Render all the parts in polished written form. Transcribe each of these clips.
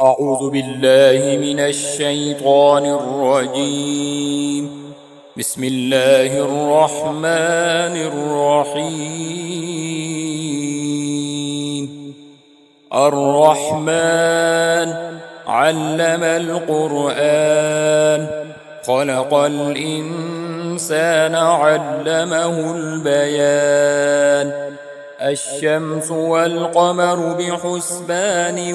أعوذ بالله من الشيطان الرجيم. بسم الله الرحمن الرحيم. الرحمن علم القرآن، خلق الإنسان علمه البيان. الشمس والقمر بحسبان،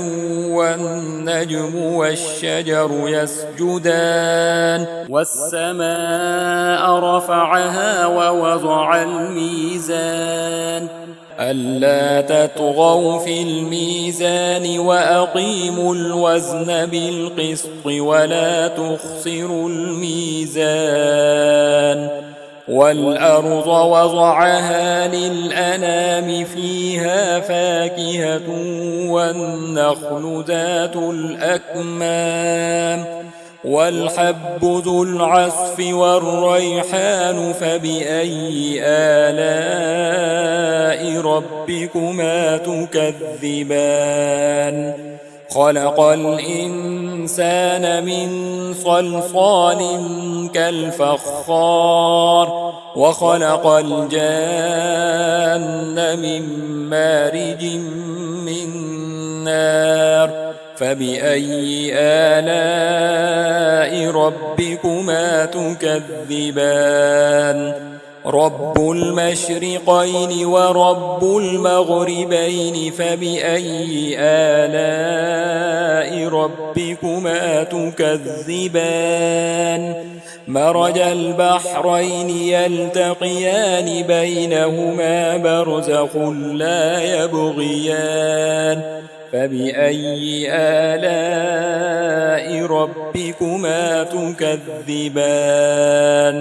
والنجم والشجر يسجدان. والسماء رفعها ووضع الميزان، ألا تطغوا في الميزان وأقيموا الوزن بالقسط ولا تخسروا الميزان. والأرض وضعها للأنام، فيها فاكهة والنخل ذات الأكمام، والحب ذو العصف والريحان. فبأي آلاء ربكما تكذبان؟ خلق الإنسان من صلصال كالفخار، وخلق الجان من مارج من نار. فبأي آلاء ربكما تكذبان؟ رب المشرقين ورب المغربين. فبأي آلاء ربكما تكذبان؟ مرج البحرين يلتقيان، بينهما برزخ لا يبغيان. فبأي آلاء ربكما تكذبان؟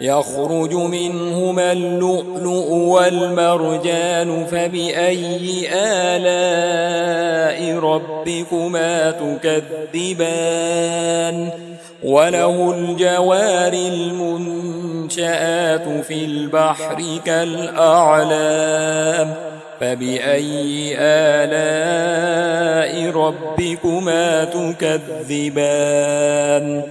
يخرج منهما اللؤلؤ والمرجان. فبأي آلاء ربكما تكذبان؟ وله الجوار المنشآت في البحر كالأعلام. فبأي آلاء ربكما تكذبان؟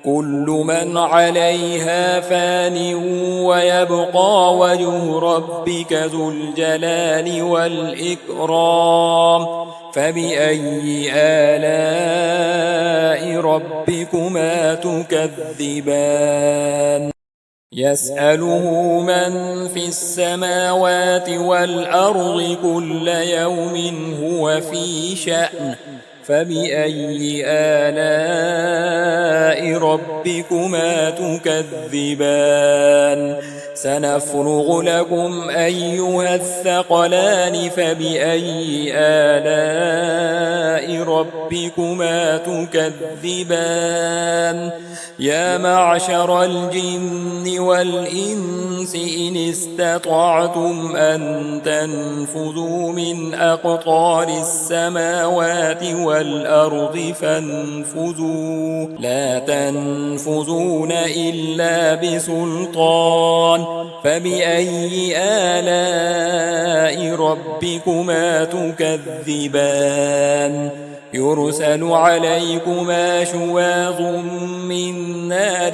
كل من عليها فان، ويبقى وجه ربك ذو الجلال والإكرام. فبأي آلاء ربكما تكذبان؟ يسأله من في السماوات والأرض كل يوم هو في شأن. فبأي آلاء ربكما تكذبان؟ سنفرغ لكم أيها الثقلان. فبأي آلاء ربكما تكذبان؟ يا معشر الجن والإنس إن استطعتم أن تنفذوا من أقطار السماوات والأرض فانفذوا، لا تنفذون إلا بسلطان. فبأي آلاء ربكما تكذبان؟ يرسل عليكما شواظ من نار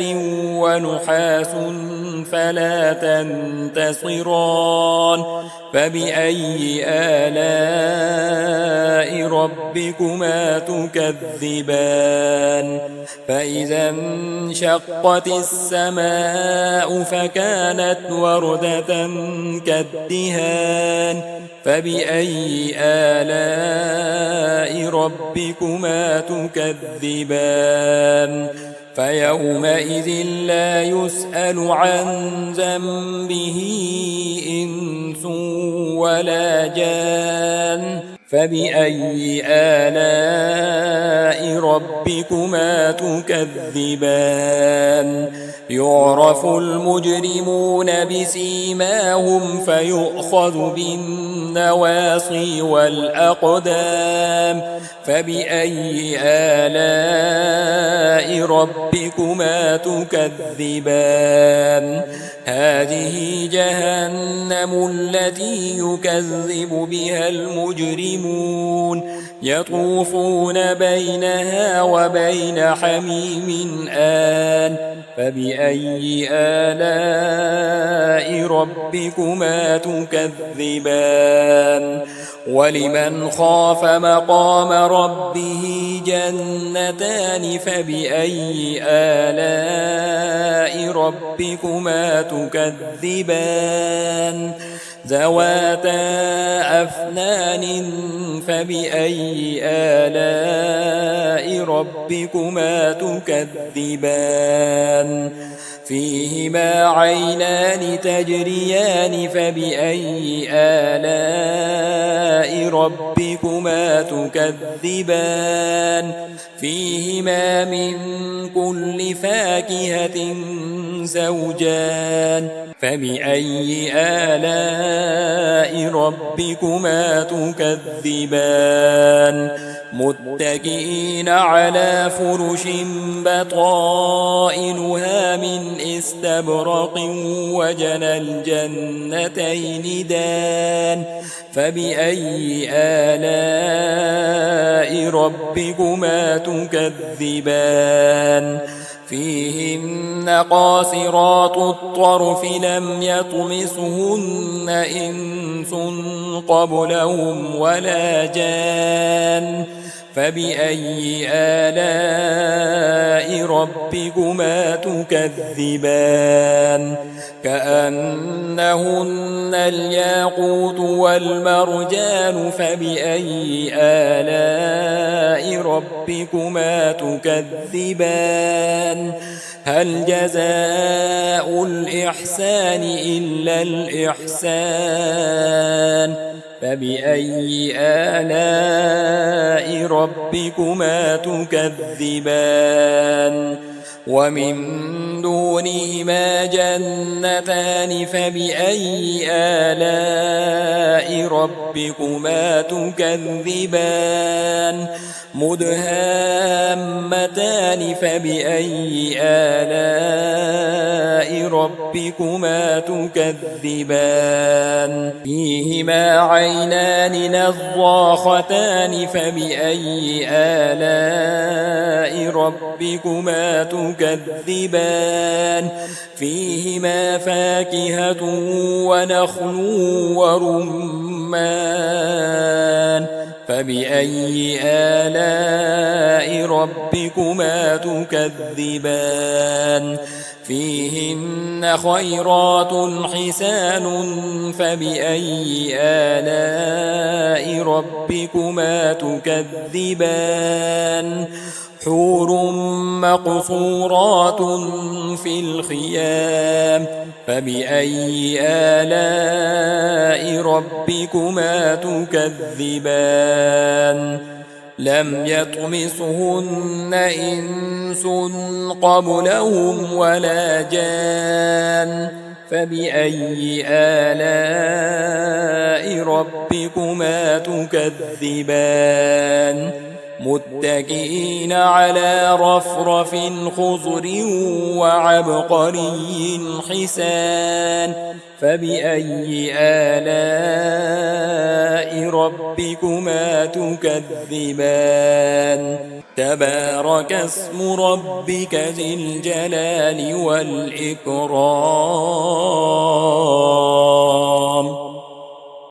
ونحاس فلا تنتصران. فبأي آلاء ربكما تكذبان؟ فإذا انشقت السماء فكانت وردة كالدهان. فبأي آلاء ربكما تكذبان؟ فيومئذ لا يسأل عن ذنبه إنس ولا جان. فبأي آلاء ربكما تكذبان؟ يعرف المجرمون بسيماهم فيؤخذ بالنواصي والأقدام. فبأي آلاء ربكما تكذبان؟ هذه جهنم التي يكذب بها المجرمون يطوفون بينها وبين حميم آن فبأي آلاء ربكما تكذبان ولمن خاف مقام ربه جنتان فبأي آلاء ربكما تكذبان ذواتا أفنان فبأي آلاء ربكما تكذبان فيهما عينان تجريان فبأي آلاء ربكما تكذبان فيهما من كل فاكهة زوجان فبأي آلاء ربكما تكذبان متكئين على فرش بطائنها من استبرق وجنى الجنتين دان فبأي آلاء ربكما تكذبان فيهن قاصرات الطرف لم يطمسهن إنس قبلهم ولا جان فبأي آلاء ربكما تكذبان كأنهن الياقوت والمرجان فبأي آلاء ربكما تكذبان هل جزاء الإحسان إلا الإحسان فبأي آلاء ربكما تكذبان ومن دونهما جنتان فبأي آلاء ربكما تكذبان مدهامتان فبأي آلاء ربكما تكذبان فيهما عينان نضاختان فبأي آلاء ربكما تكذبان فيهما فاكهة ونخل ورمان فبأي آلاء ربكما تكذبان فيهن خيرات حسان فبأي آلاء ربكما تكذبان حور مقصورات في الخيام فبأي آلاء ربكما تكذبان لم يطمسهن إنس قبلهم ولا جان فبأي آلاء ربكما تكذبان متكئين على رفرف خضر وعبقري حسان فبأي آلاء ربكما تكذبان تبارك اسم ربك ذي الجلال والإكرام